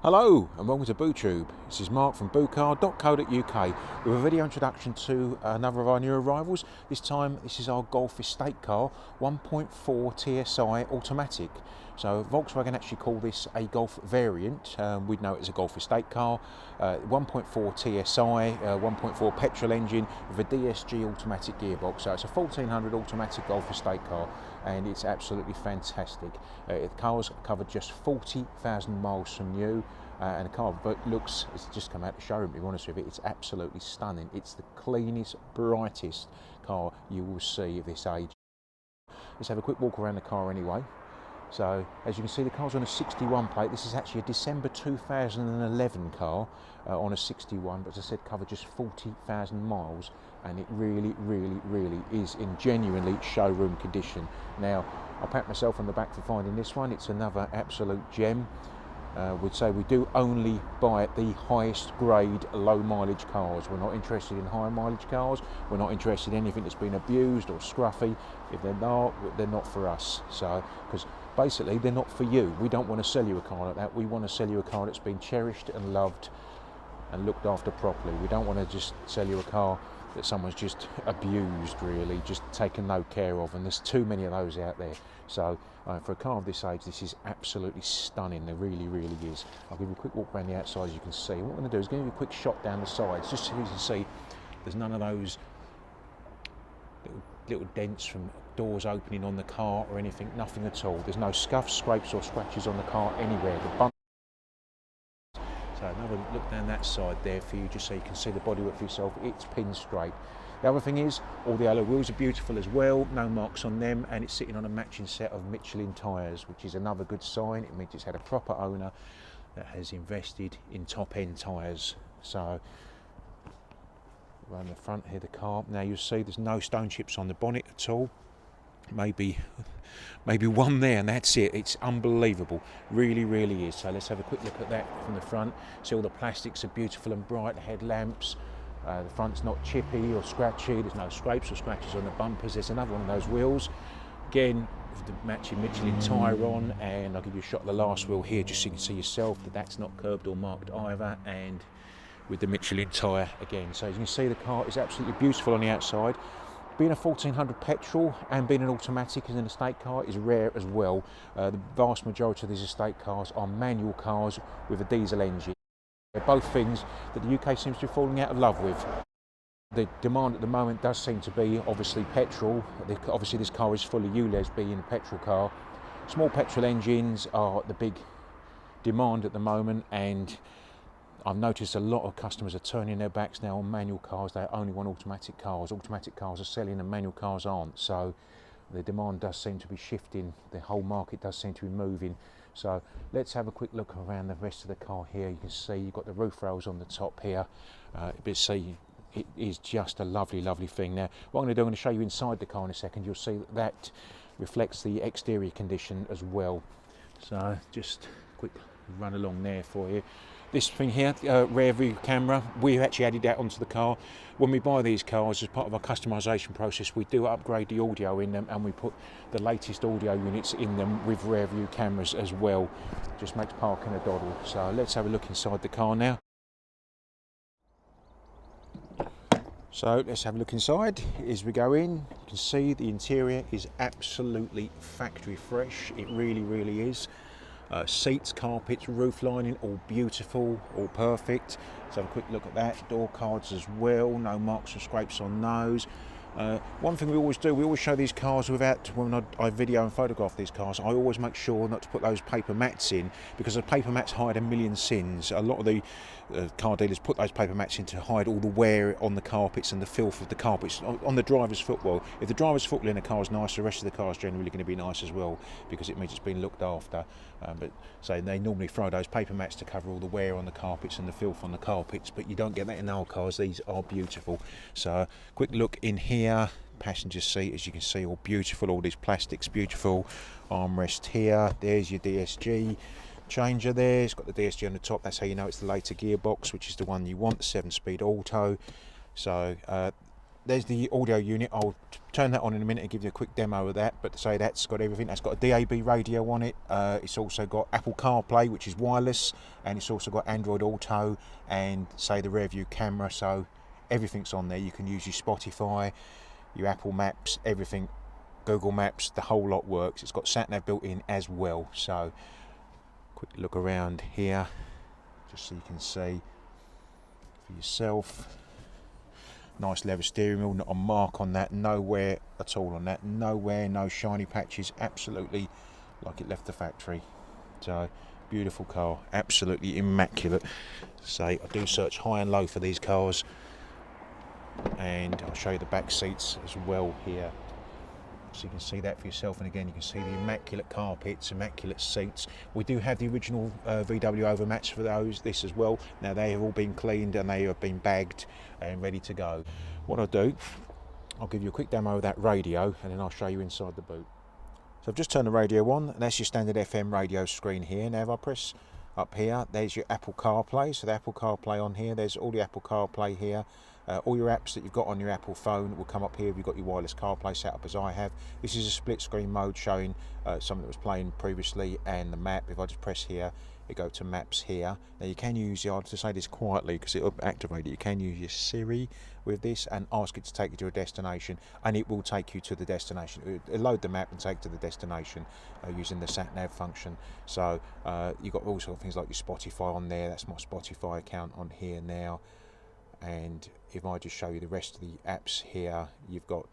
Hello and welcome to BooTube. This is Mark from Boocar.co.uk with a video introduction to another of our new arrivals. This time this is our Golf estate car, 1.4 TSI automatic. So Volkswagen actually call this a Golf variant. We'd know it as a Golf estate car. 1.4 TSI, 1.4 petrol engine with a DSG automatic gearbox. So it's a 1400 automatic Golf estate car and it's absolutely fantastic. The car's covered just 40,000 miles from new. And the car looks, it's just come out the showroom, to be honest with you, it's absolutely stunning. It's the cleanest, brightest car you will see of this age. Let's have a quick walk around the car anyway. So as you can see, the car's on a 61 plate. This is actually a December 2011 car on a 61, but as I said, covered just 40,000 miles, and it really is in genuinely showroom condition. Now, I pat myself on the back for finding this one. It's another absolute gem. We'd say we do only buy the highest grade low mileage cars. We're not interested in high mileage cars. We're not interested in anything that's been abused or scruffy. If they're not for us. So, because basically they're not for you. We don't want to sell you a car like that. We want to sell you a car that's been cherished and loved and looked after properly. We don't want to just sell you a car that someone's just abused, really, just taken no care of, and there's too many of those out there. So for a car of this age, this is absolutely stunning. There really is. I'll give you a quick walk around the outside. As you can see, what I'm going to do is give you a quick shot down the sides, just so you can see there's none of those little dents from doors opening on the car or anything, nothing at all. There's no scuffs, scrapes or scratches on the car anywhere. So another look down that side there for you, just so you can see the bodywork for yourself. It's pin straight. The other thing is, all the alloy wheels are beautiful as well, no marks on them, and it's sitting on a matching set of Michelin tyres, which is another good sign. It means it's had a proper owner that has invested in top-end tyres. So around the front here, the car. Now you'll see there's no stone chips on the bonnet at all. Maybe one there, and that's it. It's unbelievable, really is. So let's have a quick look at that from the front. See, all the plastics are beautiful and bright. The headlamps, the front's not chippy or scratchy. There's no scrapes or scratches on the bumpers. There's another one of those wheels, again with the matching Michelin tyre on, and I'll give you a shot of the last wheel here just so you can see yourself that that's not curbed or marked either, and with the Michelin tyre again. So as you can see, the car is absolutely beautiful on the outside. Being a 1400 petrol and being an automatic as an estate car is rare as well. The vast majority of these estate cars are manual cars with a diesel engine. They're both things that the UK seems to be falling out of love with. The demand at the moment does seem to be obviously petrol. Obviously this car is fully ULEZ, being a petrol car. Small petrol engines are the big demand at the moment, and I've noticed a lot of customers are turning their backs now on manual cars. They only want automatic cars. Automatic cars are selling and manual cars aren't. So the demand does seem to be shifting. The whole market does seem to be moving. So let's have a quick look around the rest of the car here. You can see you've got the roof rails on the top here. But see, it is just a lovely thing. Now, what I'm going to do, I'm going to show you inside the car in a second. You'll see that reflects the exterior condition as well. So just a quick run along there for you. This thing here, rear view camera, we've actually added that onto the car. When we buy these cars, as part of our customisation process, we do upgrade the audio in them, and we put the latest audio units in them with rear view cameras as well. Just makes parking a doddle. So let's have a look inside the car now. So let's have a look inside as we go in. You can see the interior is absolutely factory fresh. It really is. Seats, carpets, roof lining, all beautiful, all perfect. Let's have a quick look at that. Door cards as well, no marks or scrapes on those. One thing we always do, we always show these cars without, when I video and photograph these cars, I always make sure not to put those paper mats in, because the paper mats hide a million sins. A lot of the car dealers put those paper mats in to hide all the wear on the carpets and the filth of the carpets on the driver's footwell. If the driver's footwell in a car is nice, the rest of the car is generally going to be nice as well, because it means it's been looked after. But so they normally throw those paper mats to cover all the wear on the carpets and the filth on the carpets, but you don't get that in our cars. These are beautiful. So quick look in here. Passenger seat, as you can see, all beautiful. All these plastics, beautiful. Armrest here. There's your DSG changer there. It's got the DSG on the top. That's how you know it's the later gearbox, which is the one you want, the 7-speed auto. So there's the audio unit. I'll turn that on in a minute and give you a quick demo of that. But to say that's got everything. That's got a DAB radio on it. It's also got Apple CarPlay, which is wireless, and it's also got Android Auto and say the rear view camera. So everything's on there. You can use your Spotify, your Apple Maps, everything, Google Maps, the whole lot works. It's got sat-nav built in as well. So quick look around here, just so you can see for yourself. Nice leather steering wheel, not a mark on that, nowhere at all on that, nowhere, no shiny patches, absolutely like it left the factory. So beautiful car, absolutely immaculate. Say I do search high and low for these cars, and I'll show you the back seats as well here, so you can see that for yourself. And again, you can see the immaculate carpets, immaculate seats. We do have the original VW overmats for this as well. Now they have all been cleaned and they have been bagged and ready to go. What I'll do, I'll give you a quick demo of that radio, and then I'll show you inside the boot. So I've just turned the radio on, and that's your standard FM radio screen here. Now if I press up here, there's your Apple CarPlay. So the Apple CarPlay on here, there's all the Apple CarPlay here. All your apps that you've got on your Apple phone will come up here if you've got your wireless CarPlay set up as I have. This is a split screen mode showing something that was playing previously and the map. If I just press here, it goes to maps here. Now you can use, I have to say this quietly because it'll activate it, you can use your Siri with this and ask it to take you to a destination, and it will take you to the destination. It'll load the map and take to the destination using the sat nav function. So you've got all sorts of things like your Spotify on there. That's my Spotify account on here now. And if I just show you the rest of the apps here, you've got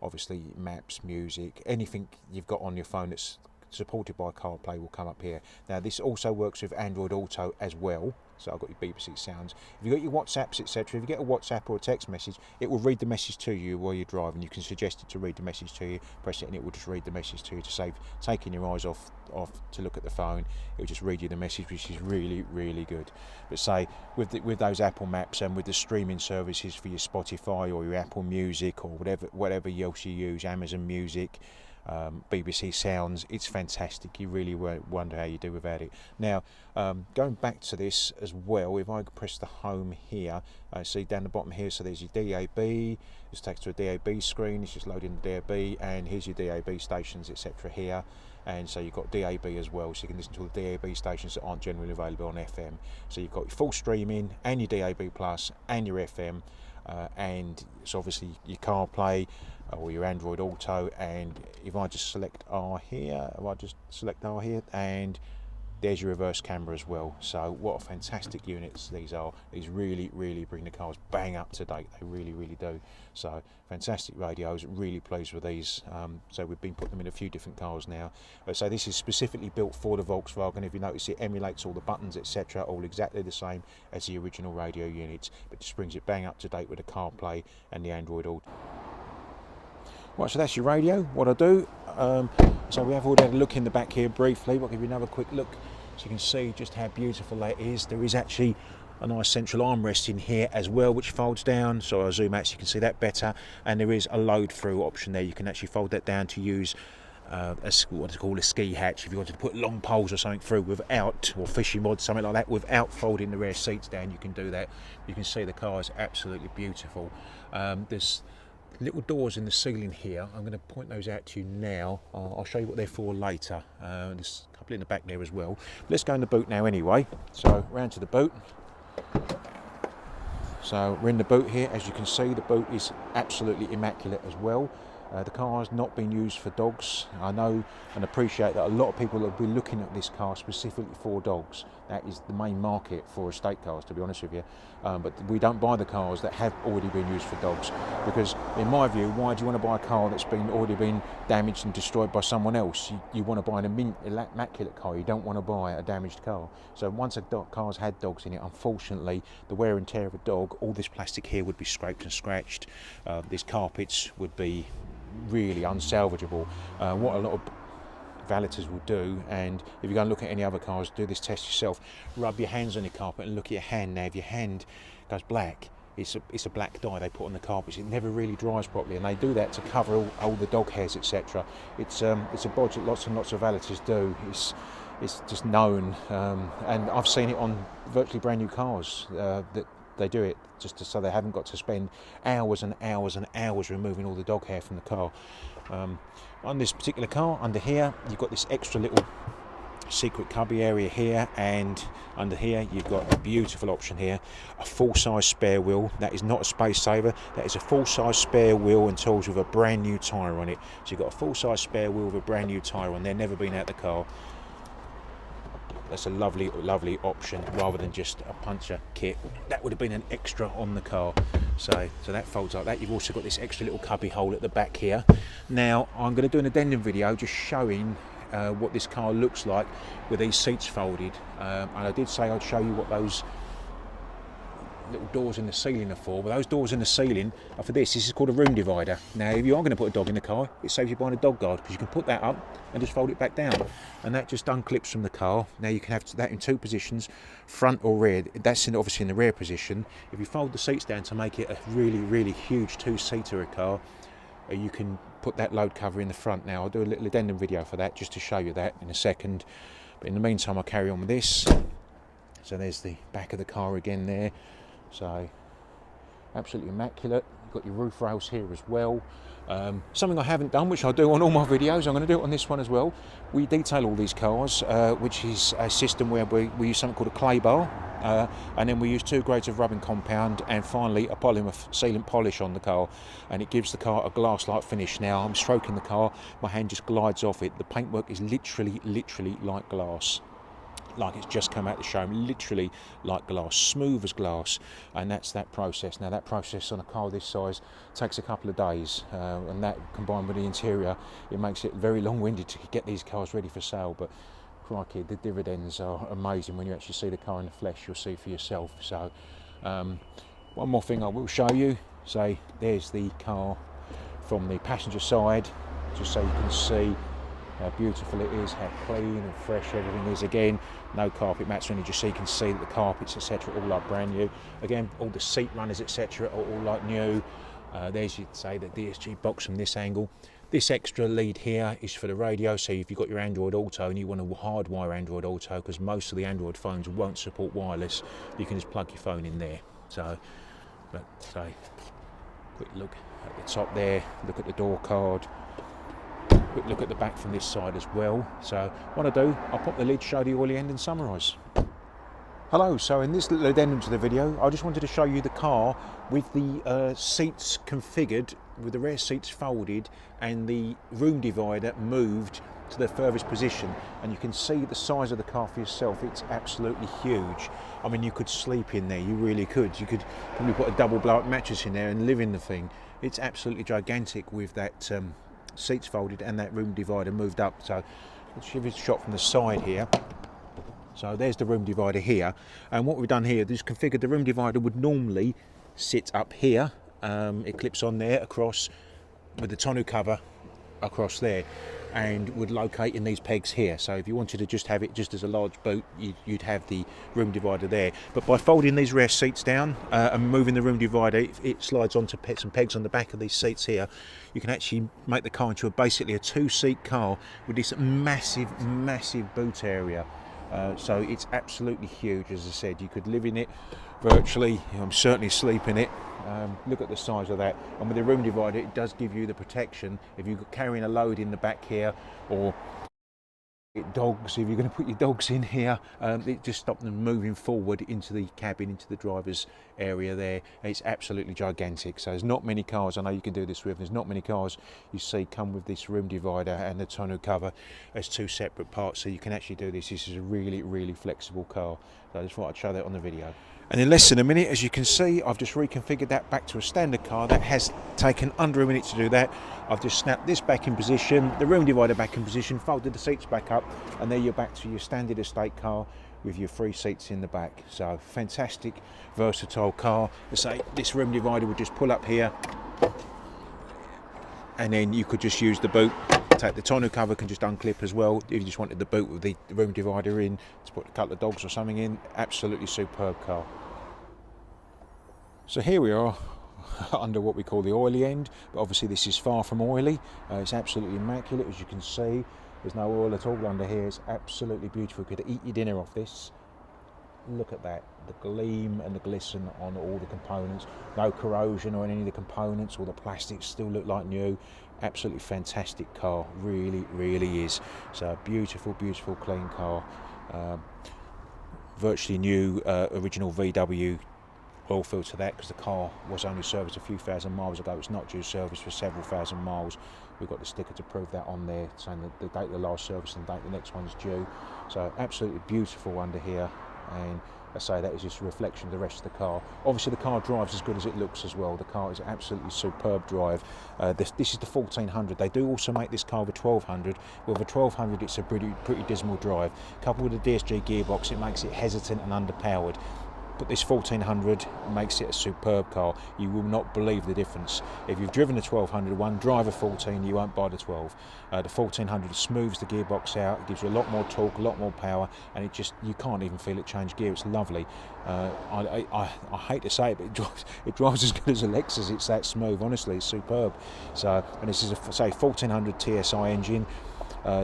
obviously maps, music, anything you've got on your phone that's supported by CarPlay will come up here. Now this also works with Android Auto as well. So I've got your BBC sounds. If you've got your WhatsApps, etc., if you get a WhatsApp or a text message, it will read the message to you while you're driving. You can suggest it to read the message to you, press it and it will just read the message to you to save taking your eyes off to look at the phone. It will just read you the message, which is really, really good. But say with those Apple Maps and with the streaming services for your Spotify or your Apple Music or whatever else you use, Amazon Music, BBC Sounds, it's fantastic. You really wonder how you do without it. Now going back to this as well, if I press the home here, see down the bottom here, so there's your DAB. This takes to a DAB screen. It's just loading the DAB, and here's your DAB stations, etc. here. And so you've got DAB as well, so you can listen to the DAB stations that aren't generally available on FM. So you've got your full streaming and your DAB plus and your FM, and it's obviously your CarPlay or your Android Auto. And if I just select R here, and there's your reverse camera as well. So what a fantastic units these are. These really, really bring the cars bang up to date. They really, really do. So fantastic radios, really pleased with these. So we've been putting them in a few different cars now. So this is specifically built for the Volkswagen. If you notice, it emulates all the buttons, etc., all exactly the same as the original radio units, but just brings it bang up to date with the CarPlay and the Android Auto. Right, so that's your radio. What I do, so we have already had a look in the back here briefly. I'll give you another quick look so you can see just how beautiful that is. There is actually a nice central armrest in here as well, which folds down. So I'll zoom out so you can see that better. And there is a load through option there. You can actually fold that down to use what is called a ski hatch if you wanted to put long poles or something through without, or fishing rods, something like that, without folding the rear seats down. You can do that. You can see the car is absolutely beautiful. There's little doors in the ceiling here. I'm going to point those out to you now. I'll show you what they're for later. There's a couple in the back there as well. Let's go in the boot now anyway. So round to the boot. So we're in the boot here. As you can see, the boot is absolutely immaculate as well. The car has not been used for dogs. I know and appreciate that a lot of people will be looking at this car specifically for dogs. That is the main market for estate cars, to be honest with you. But we don't buy the cars that have already been used for dogs, because in my view, why do you want to buy a car that's already been damaged and destroyed by someone else? You want to buy an immaculate car. You don't want to buy a damaged car. So once a car's had dogs in it, unfortunately, the wear and tear of a dog, all this plastic here would be scraped and scratched. These carpets would be really unsalvageable. What a lot of valeters will do, and if you go and look at any other cars, do this test yourself, rub your hands on your carpet and look at your hand. Now if your hand goes black, it's a black dye they put on the carpets. It never really dries properly, and they do that to cover all the dog hairs, etc. It's a bodge that lots and lots of valeters do. It's just known, and I've seen it on virtually brand new cars that they do it just so they haven't got to spend hours and hours and hours removing all the dog hair from the car. On this particular car, under here, you've got this extra little secret cubby area here, and under here you've got a beautiful option here, a full-size spare wheel. That is not a space saver, that is a full-size spare wheel and tools with a brand new tyre on it. So you've got a full-size spare wheel with a brand new tyre on there, never been out the car. That's a lovely option rather than just a puncture kit. That would have been an extra on the car. So that folds like that. You've also got this extra little cubby hole at the back here. Now I'm going to do an addendum video just showing what this car looks like with these seats folded, and I did say I'd show you what those little doors in the ceiling are for. Well, those doors in the ceiling are for this. This is called a room divider. Now if you are going to put a dog in the car, it saves you buying a dog guard, because you can put that up and just fold it back down, and that just unclips from the car. Now you can have that in two positions, front or rear. That's obviously in the rear position. If you fold the seats down to make it a really huge two-seater car, you can put that load cover in the front. Now I'll do a little addendum video for that just to show you that in a second, but in the meantime I'll carry on with this. So there's the back of the car again there, so absolutely immaculate. You've got your roof rails here as well. Something I haven't done, which I do on all my videos, I'm going to do it on this one as well. We detail all these cars, which is a system where we use something called a clay bar, and then we use 2 grades of rubbing compound, and finally a polymer sealant polish on the car, and it gives the car a glass-like finish. Now I'm stroking the car, my hand just glides off it. The paintwork is literally like glass, like it's just come out the showroom, literally like glass, smooth as glass, and that's that process. Now that process on a car this size takes a couple of days, and that combined with the interior, it makes it very long-winded to get these cars ready for sale, but crikey, the dividends are amazing when you actually see the car in the flesh. You'll see for yourself. So one more thing I will show you, so there's the car from the passenger side, just so you can see how beautiful it is, how clean and fresh everything is. Again, no carpet mats or anything, just so you can see that the carpets etc all like brand new. Again, all the seat runners etc are all like new. There's, you'd say, the DSG box from this angle. This extra lead here is for the radio, so if you've got your Android Auto and you want to hardwire Android Auto, because most of the Android phones won't support wireless, you can just plug your phone in there. So, but say, quick look at the top there, look at the door card, quick look at the back from this side as well. So what I do, I'll pop the lid, show the oily end and summarise. Hello, so in this little addendum to the video, I just wanted to show you the car with the seats configured, with the rear seats folded and the room divider moved to the furthest position, and you can see the size of the car for yourself. It's absolutely huge. I mean, you could sleep in there, you really could. You could probably put a double blow-up mattress in there and live in the thing. It's absolutely gigantic with that seats folded and that room divider moved up. So let's give it a shot from the side here. So there's the room divider here, and what we've done here is configured the room divider would normally sit up here. It clips on there across with the tonneau cover across there, and would locate in these pegs here. So if you wanted to just have it just as a large boot, you'd have the room divider there. But by folding these rear seats down and moving the room divider, it slides onto some pegs on the back of these seats here. You can actually make the car into basically a 2-seat car with this massive boot area. So it's absolutely huge. As I said, you could live in it virtually. I'm certainly sleep in it. Look at the size of that, and with the room divider it does give you the protection if you're carrying a load in the back here, or dogs, if you're going to put your dogs in here, it just stops them moving forward into the cabin, into the driver's area there. It's absolutely gigantic. So there's not many cars, I know you can do this with, there's not many cars you see come with this room divider and the tonneau cover as 2 separate parts, so you can actually do this. This is a really flexible car. So I just thought I'd show that on the video. And in less than a minute, as you can see, I've just reconfigured that back to a standard car. That has taken under a minute to do that. I've just snapped this back in position, the room divider back in position, folded the seats back up, and there you're back to your standard estate car with your 3 seats in the back. So fantastic, versatile car. Let's say this room divider would just pull up here, and then you could just use the boot. Take the tonneau cover, can just unclip as well if you just wanted the boot with the room divider in to put a couple of dogs or something in. Absolutely superb car. So here we are under what we call the oily end, but obviously this is far from oily. It's absolutely immaculate, as you can see. There's no oil at all under here. It's absolutely beautiful. You could eat your dinner off this. look at that, the gleam and the glisten on all the components. No corrosion on any of the components, all the plastics still look like new. Absolutely fantastic car, really is. So a beautiful clean car, virtually new original VW oil filter that, because the car was only serviced a few thousand miles ago. It's not due service for several thousand miles. We've got the sticker to prove that on there, saying the date of the last service and the date the next one's due. So absolutely beautiful under here, and I say that is just a reflection of the rest of the car. Obviously the car drives as good as it looks as well. The car is absolutely superb drive. This is the 1400. They do also make this car with 1200. With a 1200 it's a pretty dismal drive. Coupled with the DSG gearbox, it makes it hesitant and underpowered. But this 1400 makes it a superb car. You will not believe the difference. If you've driven the 1200 one, drive a 14, you won't buy the 12. The 1400 smooths the gearbox out, it gives you a lot more torque, a lot more power, and you can't even feel it change gear. It's lovely. I hate to say it, but it drives as good as a Lexus. It's that smooth, honestly, it's superb. So, and this is a, say, 1400 TSI engine.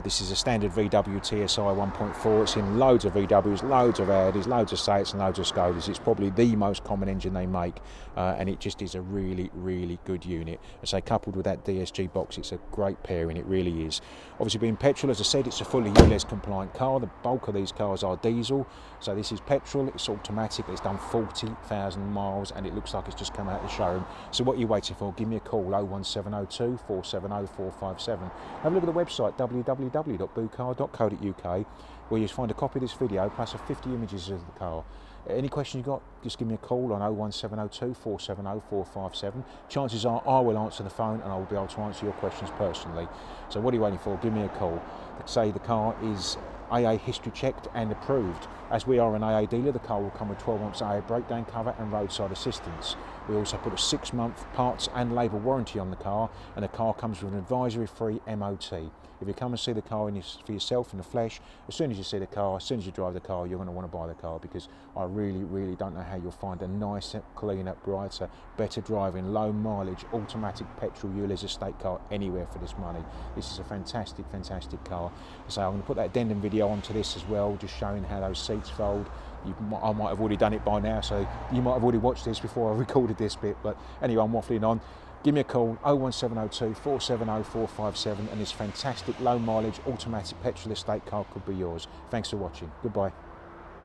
This is a standard VW TSI 1.4. It's in loads of VWs, loads of Audis, loads of Seats and loads of Skodas. It's probably the most common engine they make, and it just is a really good unit. I say, coupled with that DSG box, it's a great pairing, it really is. Obviously being petrol, as I said, it's a fully ULEZ compliant car. The bulk of these cars are diesel, so this is petrol, it's automatic, it's done 40,000 miles, and it looks like it's just come out of the showroom. So what are you waiting for? Give me a call, 01702 470 457. Have a look at the website, www.Boocar.co.uk, where you'll find a copy of this video plus 50 images of the car. Any question you got, just give me a call on 01702 470 457. Chances are I will answer the phone and I will be able to answer your questions personally. So what are you waiting for? Give me a call. Say the car is AA history checked and approved. As we are an AA dealer, the car will come with 12 months AA breakdown cover and roadside assistance. We also put a 6-month parts and labour warranty on the car, and the car comes with an advisory-free MOT. If you come and see the car for yourself in the flesh, as soon as you see the car, as soon as you drive the car, you're going to want to buy the car, because I really don't know how you'll find a nicer, cleaner, brighter, better driving, low mileage, automatic petrol ULEZ estate car anywhere for this money. This is a fantastic car. So I'm going to put that addendum video onto this as well, just showing how those seats fold. I might have already done it by now, so you might have already watched this before I recorded this bit, but anyway, I'm waffling on. Give me a call, 01702 470 457, and this fantastic low mileage automatic petrol estate car could be yours. Thanks for watching. Goodbye.